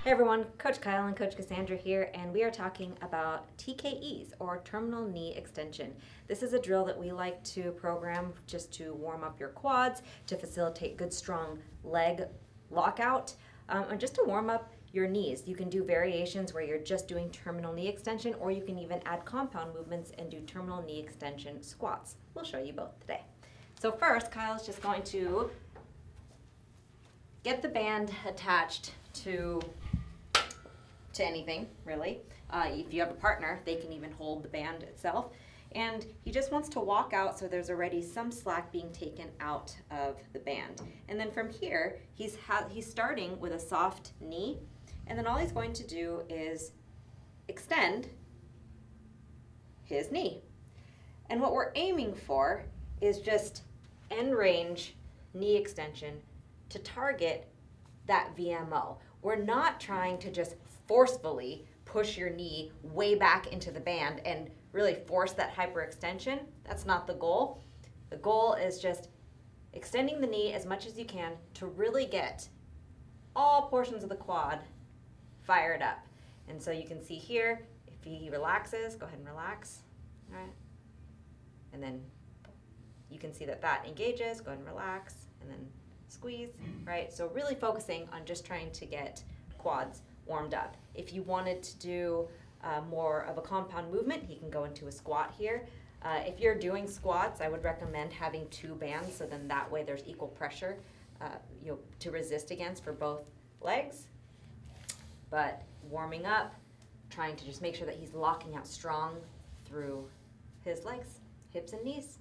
Hey everyone, Coach Kyle and Coach Cassandra here, and we are talking about TKEs, or terminal knee extension. This is a drill that we like to program just to warm up your quads, to facilitate good strong leg lockout, and just to warm up your knees. You can do variations where you're just doing terminal knee extension, or you can even add compound movements and do terminal knee extension squats. We'll show you both today. So first, Kyle's just going to get the band attached to anything, really. If you have a partner, they can even hold the band itself. And he just wants to walk out so there's already some slack being taken out of the band. And then from here, he's starting with a soft knee, and then all he's going to do is extend his knee. And what we're aiming for is just end range knee extension to target that VMO. We're not trying to just forcefully push your knee way back into the band and really force that hyperextension. That's not the goal. The goal is just extending the knee as much as you can to really get all portions of the quad fired up. And so you can see here, if he relaxes, go ahead and relax, all right? And then you can see that that engages, go ahead and relax, and then squeeze, right? So really focusing on just trying to get quads warmed up. If you wanted to do more of a compound movement, you can go into a squat here. If you're doing squats, I would recommend having two bands, so then that way there's equal pressure to resist against for both legs. But warming up, trying to just make sure that he's locking out strong through his legs, hips and knees.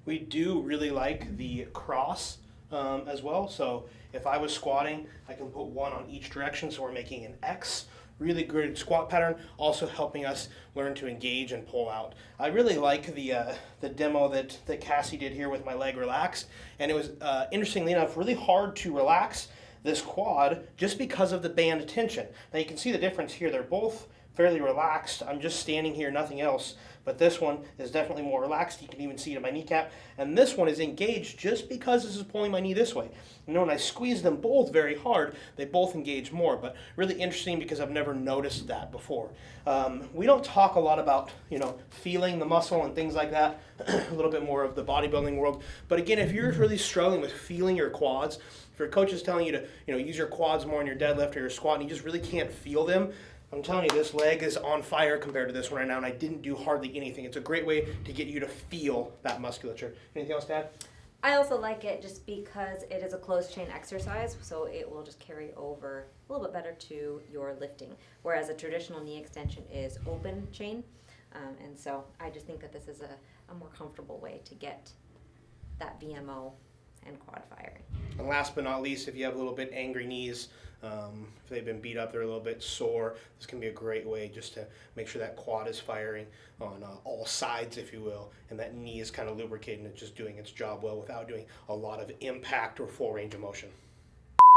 We do really like the cross as well. So if I was squatting, I can put one on each direction, so we're making an X. Really good squat pattern, also helping us learn to engage and pull out. I really like the demo that Cassie did here with my leg relaxed, and it was, interestingly enough, really hard to relax this quad just because of the band tension. Now you can see the difference here. They're both fairly relaxed. I'm just standing here, nothing else. But this one is definitely more relaxed. You can even see it in my kneecap. And this one is engaged just because this is pulling my knee this way. You know, when I squeeze them both very hard, they both engage more. But really interesting because I've never noticed that before. We don't talk a lot about, feeling the muscle and things like that. A little bit more of the bodybuilding world. But again, if you're really struggling with feeling your quads, if your coach is telling you to, use your quads more in your deadlift or your squat, and you just really can't feel them, I'm telling you, this leg is on fire compared to this one right now, and I didn't do hardly anything. It's a great way to get you to feel that musculature. Anything else to add? I also like it just because it is a closed chain exercise, so it will just carry over a little bit better to your lifting, whereas a traditional knee extension is open chain. And so I just think that this is a more comfortable way to get that VMO and quad firing. And last but not least, if you have a little bit angry knees, if they've been beat up, they're a little bit sore, this can be a great way just to make sure that quad is firing on all sides, if you will, and that knee is kind of lubricating and just doing its job well without doing a lot of impact or full range of motion.